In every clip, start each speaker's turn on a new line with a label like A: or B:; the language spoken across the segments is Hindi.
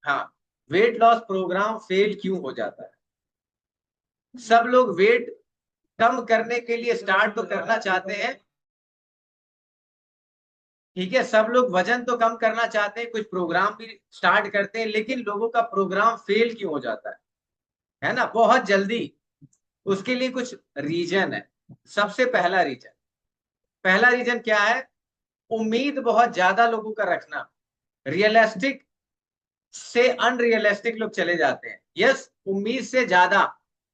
A: हाँ, वेट लॉस प्रोग्राम फेल क्यों हो जाता है? सब लोग वेट कम करने के लिए स्टार्ट तो करना चाहते हैं, ठीक है, सब लोग वजन तो कम करना चाहते हैं, कुछ प्रोग्राम भी स्टार्ट करते हैं, लेकिन लोगों का प्रोग्राम फेल क्यों हो जाता है ना? बहुत जल्दी। उसके लिए कुछ रीजन है। सबसे पहला रीजन क्या है? उम्मीद बहुत ज्यादा लोगों का रखना। रियलिस्टिक से अनरियलिस्टिक लोग चले जाते हैं। यस, उम्मीद से ज्यादा।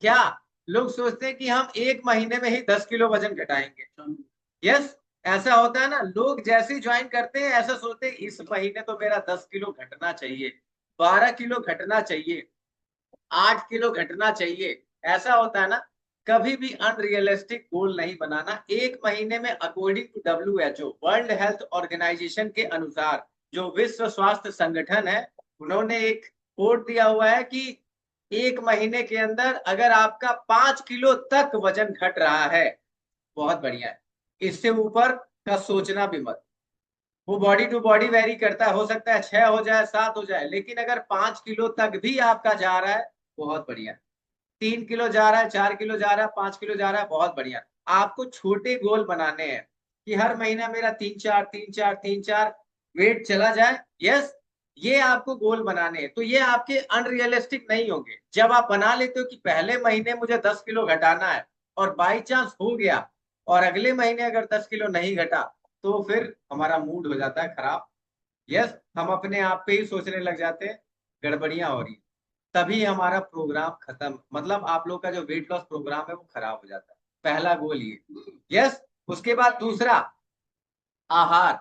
A: क्या लोग सोचते हैं कि हम 1 महीने में ही 10 किलो वजन घटाएंगे? यस, ऐसा होता है ना। लोग जैसे ही ज्वाइन करते हैं ऐसा सोचते हैं इस महीने तो मेरा 10 किलो घटना चाहिए, 12 किलो घटना चाहिए, 8 किलो घटना चाहिए। ऐसा होता है ना। कभी भी अनरियलिस्टिक गोल नहीं बनाना। 1 महीने में according to WHO, world health organisation के अनुसार, जो विश्व स्वास्थ्य संगठन है, उन्होंने एक कोड दिया हुआ है कि 1 महीने के अंदर अगर आपका 5 किलो तक वजन घट रहा है, बहुत बढ़िया है। इससे ऊपर का सोचना भी मत। वो बॉडी टू बॉडी वेरी करता है, हो सकता है 6 हो जाए, 7 हो जाए, लेकिन अगर 5 किलो तक भी आपका जा रहा है, बहुत बढ़िया। 3 किलो जा रहा है, 4 किलो जा रहा है, 5 किलो जा रहा है, बहुत बढ़िया। आपको छोटे गोल बनाने हैं कि हर महीना मेरा 3-4 3-4 3-4 वेट चला जाए। यस, ये आपको गोल बनाने हैं, तो ये आपके अनरियलिस्टिक नहीं होंगे। जब आप बना लेते हो कि पहले महीने मुझे 10 किलो घटाना है, और बाई चांस हो गया, और अगले महीने अगर 10 किलो नहीं घटा, तो फिर हमारा मूड हो जाता है खराब। यस, हम अपने आप पे ही सोचने लग जाते हैं गड़बड़ियां हो रही हैं। तभी हमारा प्रोग्राम खत्म, मतलब आप लोग का जो वेट लॉस प्रोग्राम है वो खराब हो जाता है। पहला गोल ये। यस, उसके बाद दूसरा, आहार।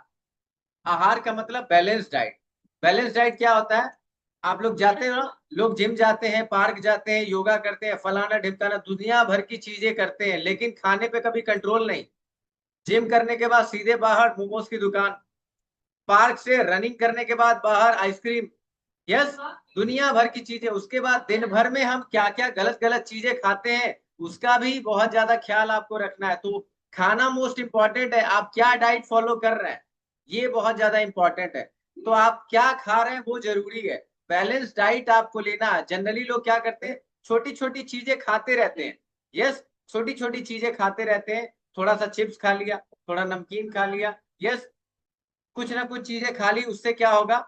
A: आहार का मतलब बैलेंस डाइट। बैलेंस डाइट क्या होता है? आप लोग जाते हो ना, लोग जिम जाते हैं, पार्क जाते हैं, योगा करते हैं, फलाना ढिमकाना, दुनिया भर की चीजें करते हैं, लेकिन खाने पे कभी कंट्रोल नहीं। जिम करने के बाद सीधे बाहर मोमोज की दुकान, पार्क से रनिंग करने के बाद बाहर आइसक्रीम। यस, दुनिया भर की चीजें। उसके बाद दिन भर में हम क्या क्या गलत गलत चीजें खाते हैं, उसका भी बहुत ज्यादा ख्याल आपको रखना है। तो खाना मोस्ट इंपॉर्टेंट है। आप क्या डाइट फॉलो कर रहे हैं, ये बहुत ज्यादा इंपॉर्टेंट है। तो आप क्या खा रहे हैं वो जरूरी है। बैलेंस डाइट आपको लेना है। जनरली लोग क्या करते हैं, छोटी छोटी चीजें खाते रहते हैं। यस, छोटी छोटी चीजें खाते रहते हैं। थोड़ा सा चिप्स खा लिया, थोड़ा नमकीन खा लिया। यस, कुछ ना कुछ चीजें खा ली, उससे क्या होगा,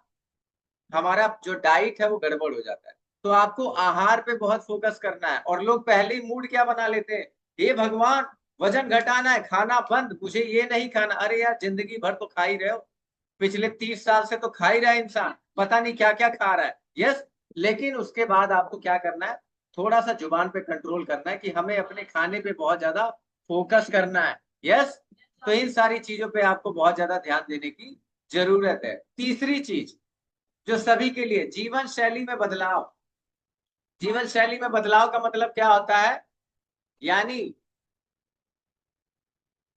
A: हमारा जो डाइट है वो गड़बड़ हो जाता है। तो आपको आहार पे बहुत फोकस करना है। और लोग पहले ही मूड क्या बना लेते हैं, हे भगवान, वजन घटाना है, खाना बंद, मुझे ये नहीं खाना। अरे यार, जिंदगी भर तो खा ही रहे हो। पिछले 30 साल से तो खा ही रहा है इंसान, पता नहीं क्या क्या खा रहा है। यस, लेकिन उसके बाद आपको क्या करना है, थोड़ा सा जुबान पे कंट्रोल करना है कि हमें अपने खाने पे बहुत ज्यादा फोकस करना है। यस, तो इन सारी चीजों पे आपको बहुत ज्यादा ध्यान देने की जरूरत है। तीसरी चीज जो सभी के लिए, जीवन शैली में बदलाव। जीवन शैली में बदलाव का मतलब क्या होता है? यानी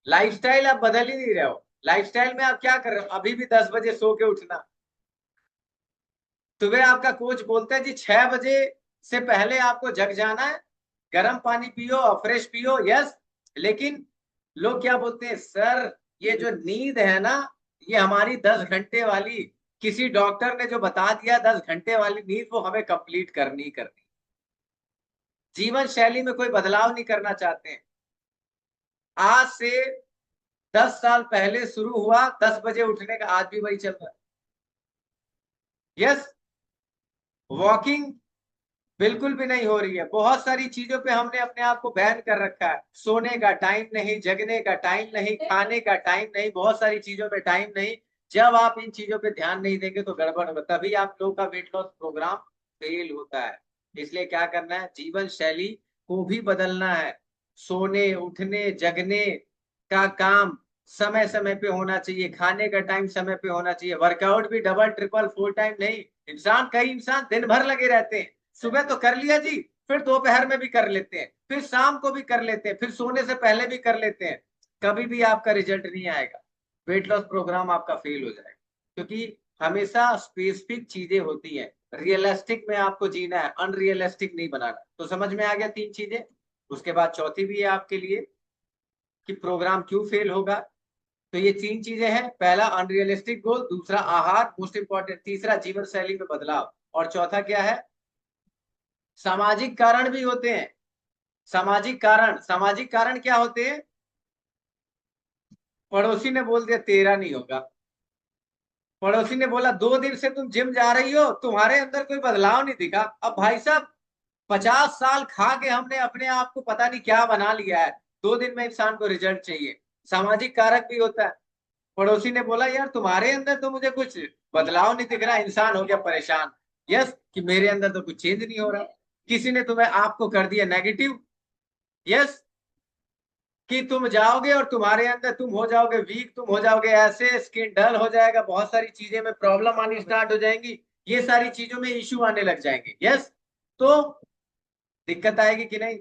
A: लाइफस्टाइल आप बदल ही नहीं रहे हो। लाइफस्टाइल में आप क्या कर रहे हो, अभी भी 10 बजे सो के उठना। सुबह आपका कोच बोलता है जी 6 बजे से पहले आपको जग जाना है, गर्म पानी पियो और फ्रेश पियो। यस, लेकिन लोग क्या बोलते हैं, सर ये जो नींद है ना, ये हमारी 10 घंटे वाली, किसी डॉक्टर ने जो बता दिया 10 घंटे वाली नींद, वो हमें कंप्लीट करनी ही करनी। जीवन शैली में कोई बदलाव नहीं करना चाहते हैं। आज से 10 साल पहले शुरू हुआ 10 बजे उठने का, आज भी वही चल रहा है। यस, वॉकिंग बिल्कुल भी नहीं हो रही है। बहुत सारी चीजों पे हमने अपने आप को बैन कर रखा है। सोने का टाइम नहीं, जगने का टाइम नहीं, खाने का टाइम नहीं, बहुत सारी चीजों पे टाइम नहीं। जब आप इन चीजों पे ध्यान नहीं देंगे तो गड़बड़ होगा, तभी आप लोगों का वेट लॉस प्रोग्राम फेल होता है। इसलिए क्या करना है, जीवन शैली को भी बदलना है। सोने उठने जगने का काम समय समय पे होना चाहिए, खाने का टाइम समय पे होना चाहिए, वर्कआउट भी डबल ट्रिपल 4 टाइम नहीं। कई इंसान दिन भर लगे रहते हैं। सुबह तो कर लिया जी, फिर दोपहर में भी कर लेते हैं, फिर शाम को भी कर लेते हैं, फिर सोने से पहले भी कर लेते हैं। कभी भी आपका रिजल्ट नहीं आएगा, वेट लॉस प्रोग्राम आपका फेल हो जाएगा। क्योंकि हमेशा स्पेसिफिक चीजें होती हैं। रियलिस्टिक में आपको जीना है, अनरियलिस्टिक नहीं बनाना। तो समझ में आ गया 3 चीजें। उसके बाद चौथी भी है आपके लिए कि प्रोग्राम क्यों फेल होगा। तो ये 3 चीजें हैं, पहला अनरियलिस्टिक गोल, दूसरा आहार मोस्ट इंपॉर्टेंट, तीसरा जीवन शैली में बदलाव, और चौथा क्या है, सामाजिक कारण भी होते हैं। सामाजिक कारण क्या होते हैं, पड़ोसी ने बोल दिया तेरा नहीं होगा, पड़ोसी ने बोला 2 दिन से तुम जिम जा रही हो, तुम्हारे अंदर कोई बदलाव नहीं दिखा। अब भाई साहब 50 साल खा के हमने अपने आप को पता नहीं क्या बना लिया है, 2 दिन में इंसान को रिजल्ट चाहिए। सामाजिक कारक भी होता है, पड़ोसी ने बोला यार तुम्हारे अंदर तो मुझे कुछ बदलाव नहीं दिख रहा, इंसान हो गया परेशान, यस, कि मेरे अंदर तो कुछ चेंज नहीं हो रहा। किसी ने तुम्हें आपको कर दिया नेगेटिव, यस, कि तुम जाओगे और तुम्हारे अंदर तुम हो जाओगे वीक, तुम हो जाओगे ऐसे, स्किन डल हो जाएगा, बहुत सारी चीजें में प्रॉब्लम आनी स्टार्ट हो जाएंगी, ये सारी चीजों में इश्यू आने लग जाएंगे, यस, तो दिक्कत आएगी कि नहीं।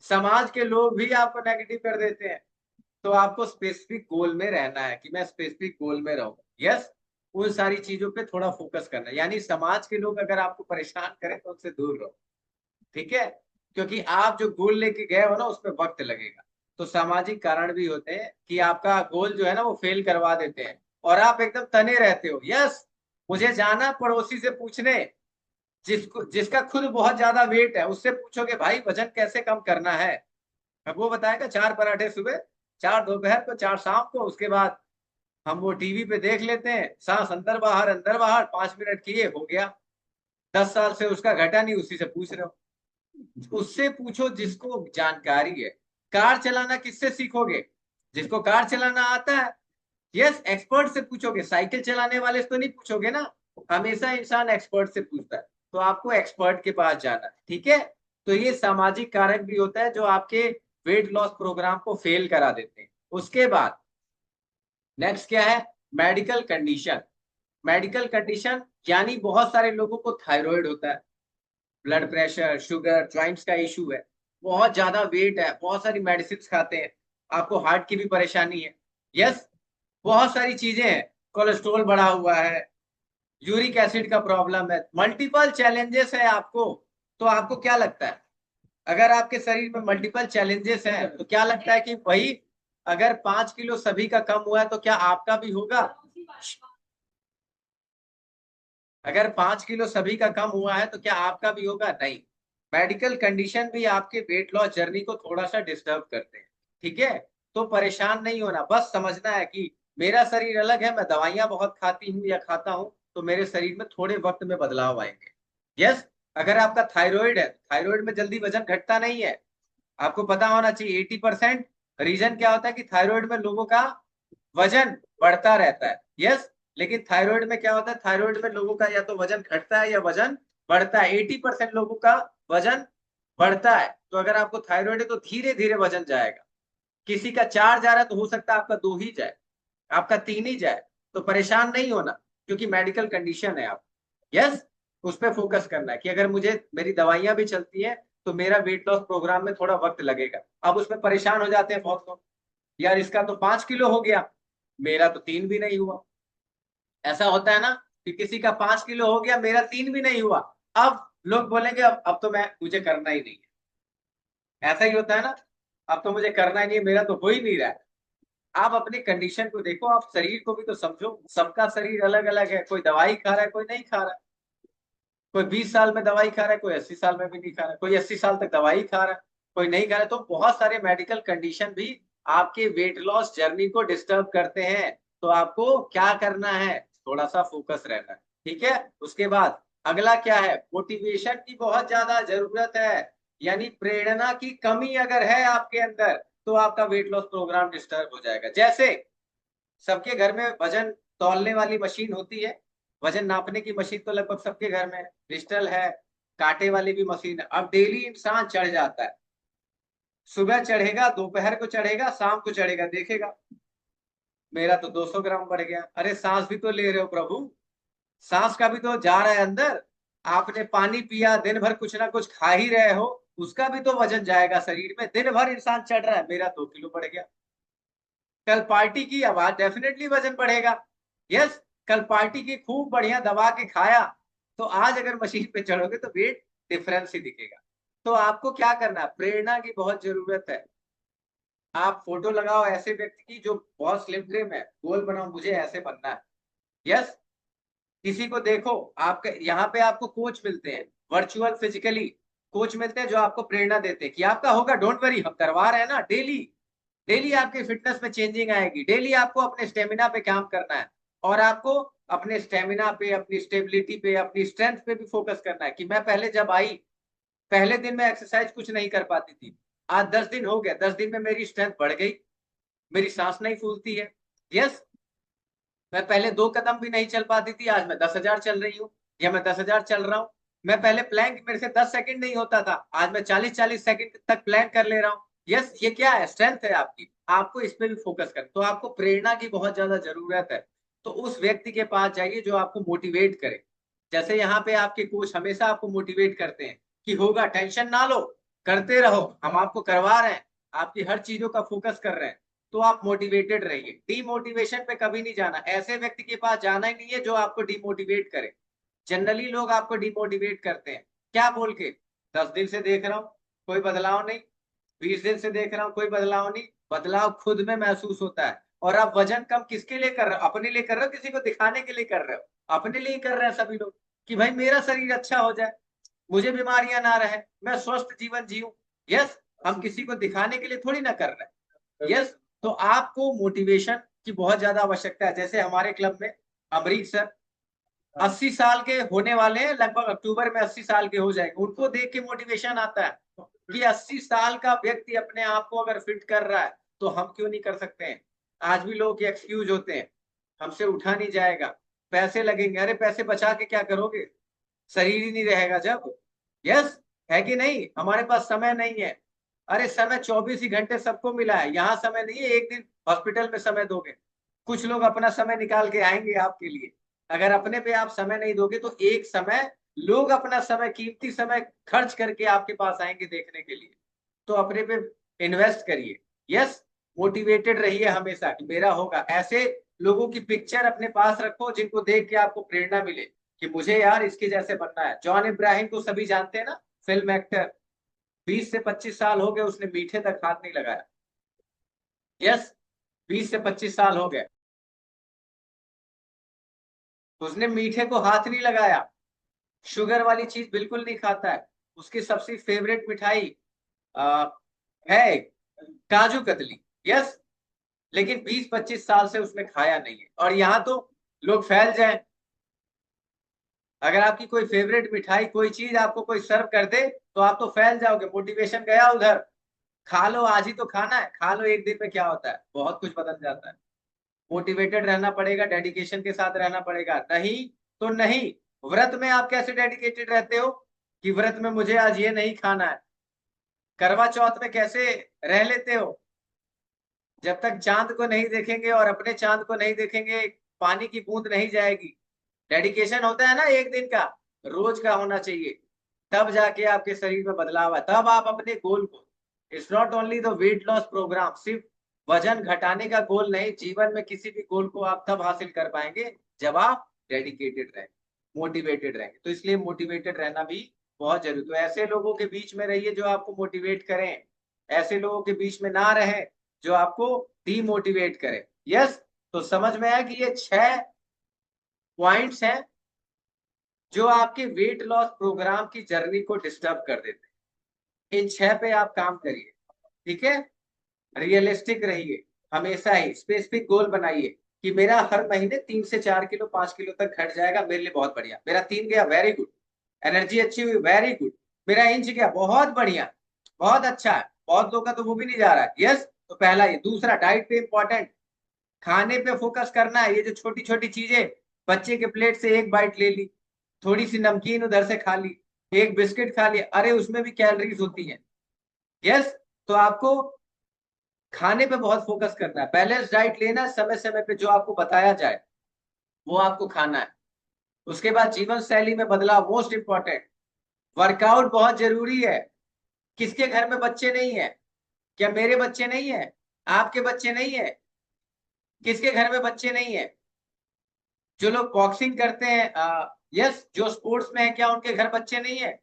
A: समाज के लोग भी आपको नेगेटिव कर देते हैं, तो आपको स्पेसिफिक गोल में रहना है कि मैं स्पेसिफिक गोल में रहूं, यस, उन सारी चीजों पे थोड़ा फोकस करना है। यानी समाज के लोग अगर आपको परेशान करें तो उससे दूर रहो, ठीक है, क्योंकि आप जो गोल लेके गए हो ना उस पर वक्त लगेगा। तो सामाजिक कारण भी होते हैं कि आपका गोल जो है ना वो फेल करवा देते हैं, और आप एकदम तने रहते हो, यस, मुझे जाना पड़ोसी से पूछने, जिसका खुद बहुत ज्यादा वेट है, उससे पूछोगे भाई वजन कैसे कम करना है, अब वो बताएगा 4 पराठे सुबह, 4 दोपहर को, 4 शाम को, उसके बाद हम वो टीवी पे देख लेते हैं, सांस अंदर बाहर 5 मिनट किए हो गया। 10 साल से उसका घटा नहीं, उसी से पूछ रहे हो, उससे पूछो जिसको जानकारी है। कार चलाना किससे सीखोगे, जिसको कार चलाना आता है, यस, एक्सपर्ट से पूछोगे, साइकिल चलाने वाले से तो नहीं पूछोगे ना, हमेशा इंसान एक्सपर्ट से पूछता है, तो आपको एक्सपर्ट के पास जाना है, ठीक है। तो ये सामाजिक कारक भी होता है जो आपके वेट लॉस प्रोग्राम को फेल करा देते हैं। उसके बाद नेक्स्ट क्या है, मेडिकल कंडीशन। मेडिकल कंडीशन यानी बहुत सारे लोगों को थायराइड होता है, ब्लड प्रेशर, शुगर, ज्वाइंट्स का इशू है, बहुत ज्यादा वेट है, बहुत सारी मेडिसिन खाते हैं, आपको हार्ट की भी परेशानी है, यस, बहुत सारी चीजें हैं, कोलेस्ट्रॉल बढ़ा हुआ है, यूरिक एसिड का प्रॉब्लम है, मल्टीपल चैलेंजेस है आपको। तो आपको क्या लगता है, अगर आपके शरीर में मल्टीपल चैलेंजेस हैं तो क्या लगता है कि भाई अगर 5 किलो सभी का कम हुआ है तो क्या आपका भी होगा, अगर 5 किलो सभी का कम हुआ है तो क्या आपका भी होगा, नहीं। मेडिकल कंडीशन भी आपके वेट लॉस जर्नी को थोड़ा सा डिस्टर्ब करते हैं, ठीक है। तो परेशान नहीं होना, बस समझना है कि मेरा शरीर अलग है, मैं दवाइयां बहुत खाती हूँ या खाता हूँ तो मेरे शरीर में थोड़े वक्त में बदलाव आएंगे, यस। अगर आपका थायराइड है, थायराइड में जल्दी वजन घटता नहीं है, आपको पता होना चाहिए 80% रीजन क्या होता है कि थायराइड में लोगों का वजन बढ़ता रहता है, यस, लेकिन थायराइड में क्या होता है, थायराइड में लोगों का या तो वजन घटता है या वजन बढ़ता है, 80% लोगों का वजन बढ़ता है। तो अगर आपको थायराइड है तो धीरे धीरे वजन जाएगा, किसी का 4 जा रहा है तो हो सकता है आपका 2 ही जाए, आपका 3 ही जाए, तो परेशान नहीं होना, क्योंकि मेडिकल कंडीशन है आप, यस, उस पर फोकस करना है कि अगर मुझे मेरी दवाइयां भी चलती है तो मेरा वेट लॉस प्रोग्राम में थोड़ा वक्त लगेगा। अब उसमें परेशान हो जाते हैं बहुत लोग, यार इसका तो 5 किलो हो गया, मेरा तो 3 भी नहीं हुआ, ऐसा होता है ना, कि किसी का 5 किलो हो गया, मेरा 3 भी नहीं हुआ, अब लोग बोलेंगे अब तो मैं मुझे करना ही नहीं है, ऐसा ही होता है ना, अब तो मुझे करना ही नहीं है, मेरा तो हो ही नहीं रहा है। आप अपनी कंडीशन को देखो, आप शरीर को भी तो समझो, सबका शरीर अलग अलग है, कोई दवाई खा रहा है, कोई नहीं खा रहा है, कोई 20 साल में दवाई खा रहा है, कोई 80 साल में भी नहीं खा रहा है, कोई 80 साल तक दवाई खा रहा है, कोई नहीं खा रहा है। तो बहुत सारे मेडिकल कंडीशन भी आपके वेट लॉस जर्नी को डिस्टर्ब करते हैं, तो आपको क्या करना है, थोड़ा सा फोकस रहना है, ठीक है। उसके बाद अगला क्या है, मोटिवेशन की बहुत ज्यादा जरूरत है, यानी प्रेरणा की कमी अगर है आपके अंदर तो आपका वेट लॉस प्रोग्राम डिस्टर्ब हो जाएगा। जैसे सबके घर में वजन तौलने वाली मशीन होती है, वजन नापने की मशीन तो लगभग सबके घर में है, डिजिटल है, कांटे वाली भी मशीन है। अब डेली इंसान चढ़ जाता है, सुबह चढ़ेगा, दोपहर को चढ़ेगा, शाम को चढ़ेगा, देखेगा मेरा तो 200 ग्राम बढ़ गया। अरे सांस भी तो ले रहे हो प्रभु, सांस का भी तो जा रहा है अंदर, आपने पानी पिया, दिन भर कुछ ना कुछ खा ही रहे हो, उसका भी तो वजन जाएगा शरीर में, दिन भर इंसान चढ़ रहा है, मेरा 2 किलो बढ़ गया। कल पार्टी की, आवाज डेफिनेटली वजन बढ़ेगा, यस, कल पार्टी की खूब बढ़िया दबा के खाया, तो आज अगर मशीन पे चढ़ोगे तो वेट डिफरेंस ही दिखेगा। तो आपको क्या करना है, प्रेरणा की बहुत जरूरत है, आप फोटो लगाओ ऐसे व्यक्ति की जो बहुत स्लिम ट्रिम है, गोल बनाओ मुझे ऐसे बनना है। यस, किसी को देखो, आपके यहाँ पे आपको कोच मिलते हैं, वर्चुअल फिजिकली कोच मिलते हैं जो आपको प्रेरणा देते हैं कि आपका होगा, डोंट वरी, हम करवा रहे हैं ना। डेली डेली आपकी फिटनेस में चेंजिंग आएगी। डेली आपको अपने स्टेमिना पे काम करना है और आपको अपने स्टेमिना पे, अपनी स्टेबिलिटी पे, अपनी स्ट्रेंथ पे भी फोकस करना है कि मैं पहले जब आई, पहले दिन में एक्सरसाइज कुछ नहीं कर पाती थी, आज 10 दिन हो गया, 10 दिन में मेरी स्ट्रेंथ बढ़ गई, मेरी सांस नहीं फूलती है। यस, मैं पहले 2 कदम भी नहीं चल पाती थी, आज मैं 10,000 चल रही हूँ, या मैं 10,000 चल रहा हूँ। मैं पहले प्लैंक मेरे से 10 सेकंड नहीं होता था, आज मैं 40-40 सेकंड तक प्लैंक कर ले रहा हूँ। यस, ये क्या है? स्ट्रेंथ है आपकी। आपको इस पे भी फोकस करना, तो आपको प्रेरणा की बहुत ज्यादा जरूरत है। तो उस व्यक्ति के पास जाइए जो आपको मोटिवेट करे। जैसे यहाँ पे आपके कोच हमेशा आपको मोटिवेट करते हैं कि होगा, टेंशन ना लो, करते रहो, हम आपको करवा रहे हैं, आपकी हर चीजों का फोकस कर रहे हैं। तो आप मोटिवेटेड रहिए, डीमोटिवेशन पे कभी नहीं जाना। ऐसे व्यक्ति के पास जाना ही नहीं है जो आपको डीमोटिवेट करे। जनरली लोग आपको डिमोटिवेट करते हैं, क्या बोल के? 10 दिन से देख रहा हूँ कोई बदलाव नहीं, 20 दिन से देख रहा हूँ कोई बदलाव नहीं। बदलाव खुद में महसूस होता है। और आप वजन कम किसके लिए कर रहे हो? अपने लिए कर रहे हो, किसी को दिखाने के लिए कर रहे हो? अपने लिए कर रहे हैं सभी लोग कि भाई मेरा शरीर अच्छा हो जाए, मुझे बीमारियां ना रहे, मैं स्वस्थ जीवन जीऊं। यस, हम किसी को दिखाने के लिए थोड़ी ना कर रहे हैं। यस, तो आपको मोटिवेशन की बहुत ज्यादा आवश्यकता है। जैसे हमारे क्लब में अमरीक सर 80 साल के होने वाले हैं, लगभग अक्टूबर में 80 साल के हो जाएंगे। उनको देख के मोटिवेशन आता है कि 80 साल का व्यक्ति अपने आप को अगर फिट कर रहा है तो हम क्यों नहीं कर सकते हैं। आज भी लोग एक्सक्यूज होते हैं, हमसे उठा नहीं जाएगा, पैसे लगेंगे। अरे पैसे बचा के क्या करोगे, शरीर ही नहीं रहेगा जब। यस, है कि नहीं? हमारे पास समय नहीं है। अरे समय 24 ही घंटे सबको मिला है, यहाँ समय नहीं है, एक दिन हॉस्पिटल में समय दोगे। कुछ लोग अपना समय निकाल के आएंगे आपके लिए। अगर अपने पे आप समय नहीं दोगे तो एक समय लोग अपना समय, कीमती समय खर्च करके आपके पास आएंगे देखने के लिए। तो अपने पे इन्वेस्ट करिए। यस, मोटिवेटेड रहिए हमेशा कि मेरा होगा। ऐसे लोगों की पिक्चर अपने पास रखो जिनको देख के आपको प्रेरणा मिले कि मुझे यार इसके जैसे बनना है। जॉन इब्राहिम को सभी जानते हैं ना, फिल्म एक्टर। 20 से 25 साल हो गए उसने मीठे तक हाथ नहीं लगाया। यस, 20 से 25 साल हो गए, उसने मीठे को हाथ नहीं लगाया, शुगर वाली चीज बिल्कुल नहीं खाता है। उसकी सबसे फेवरेट मिठाई आ, है काजू कतली। यस, लेकिन 20-25 साल से उसने खाया नहीं है। और यहाँ तो लोग फैल जाए, अगर आपकी कोई फेवरेट मिठाई, कोई चीज आपको कोई सर्व कर दे तो आप तो फैल जाओगे, मोटिवेशन गया उधर। खा लो, आज ही तो खाना है, खा लो, एक दिन में क्या होता है, बहुत कुछ बदल जाता है। मोटिवेटेड रहना पड़ेगा, डेडिकेशन के साथ रहना पड़ेगा, नहीं तो नहीं। व्रत में आप कैसे डेडिकेटेड रहते हो कि व्रत में मुझे आज ये नहीं खाना है? करवा चौथ में कैसे रह लेते हो? जब तक चांद को नहीं देखेंगे और अपने चांद को नहीं देखेंगे, पानी की बूंद नहीं जाएगी। डेडिकेशन होता है ना एक दिन का, रोज का होना चाहिए, तब जाके आपके शरीर में बदलाव है। तब आप अपने गोल को, it's not only the weight loss programme, सिर्फ वजन घटाने का गोल नहीं, जीवन में किसी भी गोल को आप तब हासिल कर पाएंगे जब आप डेडिकेटेड रहेंगे, मोटिवेटेड रहेंगे। तो इसलिए मोटिवेटेड रहना भी बहुत जरूरी। तो ऐसे लोगों के बीच में रहिए जो आपको मोटिवेट करें, ऐसे लोगों के बीच में ना रहे जो आपको डीमोटिवेट करे। यस, तो समझ में आया कि ये 6 पॉइंट्स हैं जो आपके वेट लॉस प्रोग्राम की जर्नी को डिस्टर्ब कर देते हैं। इन 6 पे आप काम करिए, ठीक है? रियलिस्टिक रहिए, हमेशा ही स्पेसिफिक गोल बनाइए कि मेरा हर महीने 3 से 4 किलो, 5 किलो तक घट जाएगा, मेरे लिए बहुत बढ़िया। मेरा 3 गया, वेरी गुड। एनर्जी अच्छी हुई, वेरी गुड। मेरा इंच गया, बहुत बढ़िया, बहुत अच्छा है। बहुत लोग का तो वो भी नहीं जा रहा है। यस, तो पहला ये। दूसरा, डाइट पे इंपॉर्टेंट, खाने पे फोकस करना है। ये जो छोटी छोटी चीजें, बच्चे के प्लेट से एक बाइट ले ली, थोड़ी सी नमकीन उधर से खा ली, एक बिस्किट खा लिया, अरे उसमें भी कैलोरीज होती हैं। यस, तो आपको खाने पे बहुत फोकस करना है, बैलेंस डाइट लेना है, समय समय पे जो आपको बताया जाए वो आपको खाना है। उसके बाद जीवन शैली में बदलाव, मोस्ट इंपॉर्टेंट। वर्कआउट बहुत जरूरी है। किसके घर में बच्चे नहीं है? क्या मेरे बच्चे नहीं है? आपके बच्चे नहीं है? किसके घर में बच्चे नहीं है? जो लोग बॉक्सिंग करते हैं, यस, जो स्पोर्ट्स में है, क्या उनके घर बच्चे नहीं है?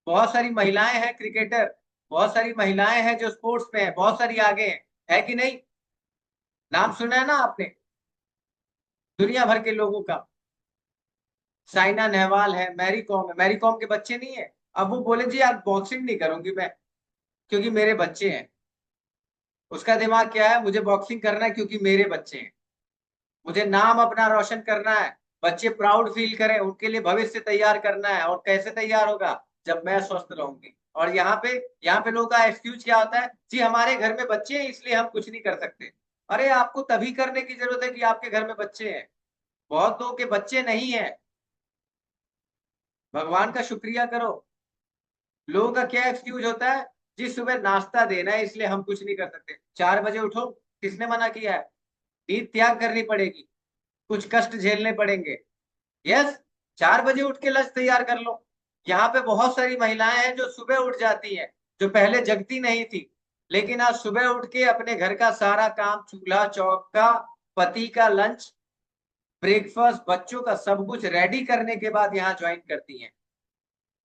A: बहुत सारी महिलाएं हैं क्रिकेटर, बहुत सारी महिलाएं हैं जो स्पोर्ट्स में है, बहुत सारी आगे हैं। है कि नहीं? नाम सुना है ना आपने दुनिया भर के लोगों का। साइना नेहवाल है, मैरी कॉम है, मैरी कॉम के बच्चे नहीं है। अब वो बोले जी आप बॉक्सिंग नहीं करूंगी मैं क्योंकि मेरे बच्चे हैं। उसका दिमाग क्या है, मुझे बॉक्सिंग करना है क्योंकि मेरे बच्चे हैं, मुझे नाम अपना रोशन करना है, बच्चे प्राउड फील करें, उनके लिए भविष्य तैयार करना है। और कैसे तैयार होगा, जब मैं स्वस्थ रहूंगी। और यहाँ पे लोगों का एक्सक्यूज क्या होता है, जी हमारे घर में बच्चे हैं इसलिए हम कुछ नहीं कर सकते। अरे आपको तभी करने की जरूरत है कि आपके घर में बच्चे हैं। बहुत लोगों के बच्चे नहीं है, भगवान का शुक्रिया करो। लोगों का क्या एक्सक्यूज होता है, जी सुबह नाश्ता देना है इसलिए हम कुछ नहीं कर सकते। 4 बजे उठो, किसने मना किया है? नींद त्याग करनी पड़ेगी, कुछ कष्ट झेलने पड़ेंगे। यस, 4 बजे उठ के लंच तैयार कर लो। यहाँ पे बहुत सारी महिलाएं हैं जो सुबह उठ जाती हैं, जो पहले जगती नहीं थी, लेकिन आज सुबह उठ के अपने घर का सारा काम, चूल्हा चौका, पति का लंच, ब्रेकफास्ट, बच्चों का सब कुछ रेडी करने के बाद यहाँ ज्वाइन करती हैं।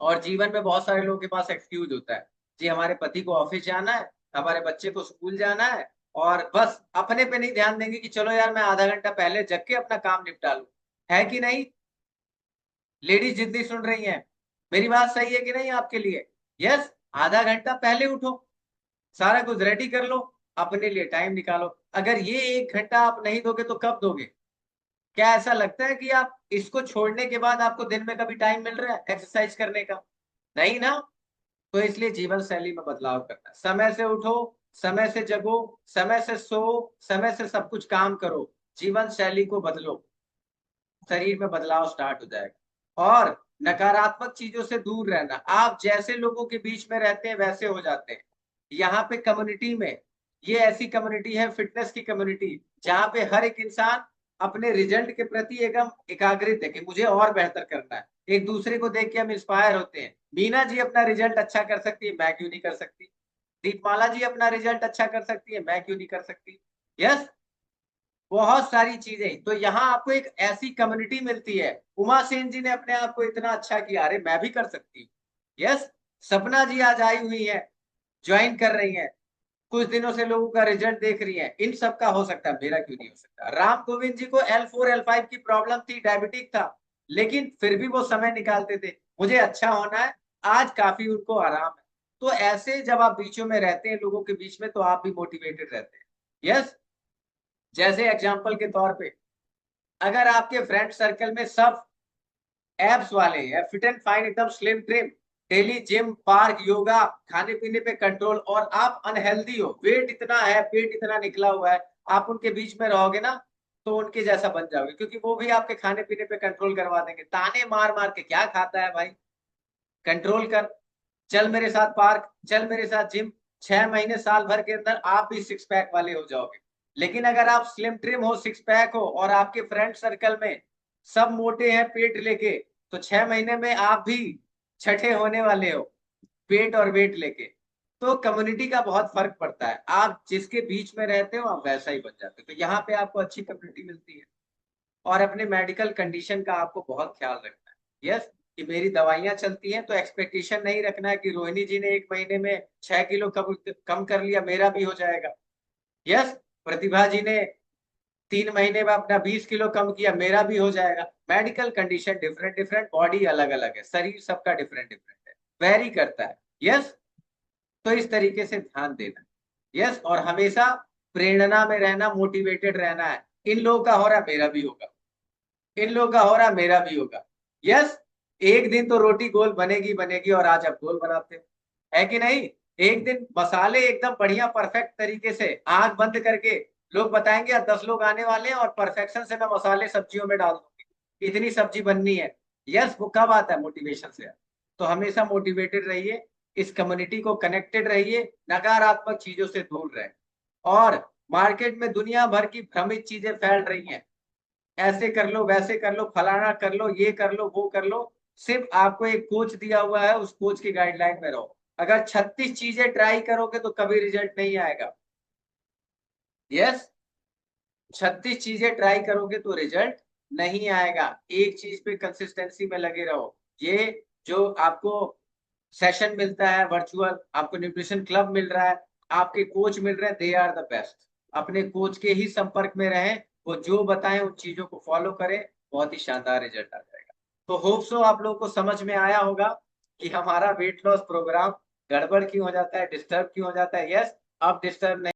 A: और जीवन में बहुत सारे लोगों के पास एक्सक्यूज होता है, जी हमारे पति को ऑफिस जाना है, हमारे बच्चे को स्कूल जाना है, और बस अपने पे नहीं ध्यान देंगे कि चलो यार मैं आधा घंटा पहले जग के अपना काम निपटा लूं। है कि नहीं? लेडीज जितनी सुन रही हैं, मेरी बात सही है कि नहीं आपके लिए? यस, आधा घंटा पहले उठो, सारा कुछ रेडी कर लो, अपने लिए टाइम निकालो। अगर ये 1 घंटा आप नहीं दोगे तो कब दोगे? क्या ऐसा लगता है कि आप इसको छोड़ने के बाद आपको दिन में कभी टाइम मिल रहा है एक्सरसाइज करने का? नहीं ना। तो इसलिए जीवन शैली में बदलाव करना है। समय से उठो, समय से जगो, समय से सो, समय से सब कुछ काम करो, जीवन शैली को बदलो, शरीर में बदलाव स्टार्ट हो जाएगा। और नकारात्मक चीजों से दूर रहना, आप जैसे लोगों के बीच में रहते हैं वैसे हो जाते हैं। यहाँ पे कम्युनिटी में, ये ऐसी कम्युनिटी है, फिटनेस की कम्युनिटी, जहाँ पे हर एक इंसान अपने रिजल्ट के प्रति एकदम एकाग्रित है कि मुझे और बेहतर करना है। एक दूसरे को देख के हम इंस्पायर होते हैं, मीना जी अपना रिजल्ट अच्छा कर सकती है, मैं क्यों नहीं कर सकती? दीपमाला जी अपना रिजल्ट अच्छा कर सकती है, मैं क्यों नहीं कर सकती? यस, बहुत सारी चीजें। तो यहाँ आपको एक ऐसी कम्युनिटी मिलती है। उमा सेन जी ने अपने आप को इतना अच्छा किया, अरे मैं भी कर सकती हूँ। यस, सपना जी आज आई हुई है, ज्वाइन कर रही है, कुछ दिनों से लोगों का रिजल्ट देख रही है। इन सब का हो सकता है, मेरा क्यों नहीं हो सकता? राम गोविंद जी को L4 L5 की प्रॉब्लम थी, डायबिटिक था, लेकिन फिर भी वो समय निकालते थे, मुझे अच्छा होना है। आज काफी उनको आराम है। तो ऐसे जब आप बीचों में रहते हैं लोगों के बीच में, तो आप भी मोटिवेटेड रहते हैं। यस, जैसे एग्जाम्पल के तौर पे, अगर आपके फ्रेंड सर्कल में सब एब्स वाले हैं, फिट एंड फाइन, एकदम slim trim, daily gym, park, yoga, खाने पीने पे कंट्रोल, और आप अनहेल्दी हो, वेट इतना है, पेट इतना निकला हुआ है, आप उनके बीच में रहोगे ना, तो उनके जैसा बन जाओगे, क्योंकि वो भी आपके खाने पीने पे कंट्रोल करवा देंगे, ताने मार मार के, क्या खाता है भाई, कंट्रोल कर, चल मेरे साथ पार्क, चल मेरे साथ जिम। 6 महीने साल भर के अंदर आप भी सिक्स पैक वाले हो जाओगे। लेकिन अगर आप स्लिम ट्रिम हो, सिक्स पैक हो, और आपके फ्रेंड सर्कल में सब मोटे हैं पेट लेके, तो 6 महीने में आप भी छठे होने वाले हो, पेट और वेट लेके। तो कम्युनिटी का बहुत फर्क पड़ता है, आप जिसके बीच में रहते हो आप वैसा ही बन जाते हो। तो यहाँ पे आपको अच्छी कम्युनिटी मिलती है। और अपने मेडिकल कंडीशन का आपको बहुत ख्याल रखना है। यस, कि मेरी दवाइयां चलती हैं, तो एक्सपेक्टेशन नहीं रखना है कि रोहिणी जी ने 1 महीने में 6 किलो कम कर लिया, मेरा भी हो जाएगा। यस, प्रतिभा जी ने 3 महीने में अपना 20 किलो कम किया, मेरा भी हो जाएगा। Medical condition different different, body अलग अलग है, शरीर सबका डिफरेंट डिफरेंट है, वेरी करता है। यस, तो इस तरीके से ध्यान देना। यस, और हमेशा प्रेरणा में रहना, मोटिवेटेड रहना है। इन लोगों का हो रहा है, मेरा भी होगा, इन लोगों का हो रहा है, मेरा भी होगा। यस, एक दिन तो रोटी गोल बनेगी बनेगी, और आज आप गोल बनाते हो, है कि नहीं? एक दिन मसाले एकदम बढ़िया परफेक्ट तरीके से आंख बंद करके लोग बताएंगे, 10 लोग आने वाले हैं और परफेक्शन से मैं मसाले सब्जियों में डाल दूंगी, इतनी सब्जी बननी है। यस, वो कब आता है? मोटिवेशन से। तो हमेशा मोटिवेटेड रहिए, इस कम्युनिटी को कनेक्टेड रहिए, नकारात्मक चीजों से दूर रहे। और मार्केट में दुनिया भर की भ्रमित चीजें फैल रही हैं, ऐसे कर लो, वैसे कर लो, फलाना कर लो, ये कर लो, वो कर लो। सिर्फ आपको एक कोच दिया हुआ है, उस कोच की गाइडलाइन में रहो। अगर 36 चीजें ट्राई करोगे तो कभी रिजल्ट नहीं आएगा। यस, 36 चीजें ट्राई करोगे तो रिजल्ट नहीं आएगा। एक चीज पे कंसिस्टेंसी में लगे रहो। ये जो आपको सेशन मिलता है वर्चुअल, आपको न्यूट्रिशन क्लब मिल रहा है, आपके कोच मिल रहे हैं, दे आर द बेस्ट। अपने कोच के ही संपर्क में रहें, वो जो बताएं उन चीजों को फॉलो करें, बहुत ही शानदार रिजल्ट आ जाएगा। तो होप सो आप लोगों को समझ में आया होगा कि हमारा वेट लॉस प्रोग्राम गड़बड़ क्यों हो जाता है, डिस्टर्ब क्यों हो जाता है। यस, अब डिस्टर्ब नहीं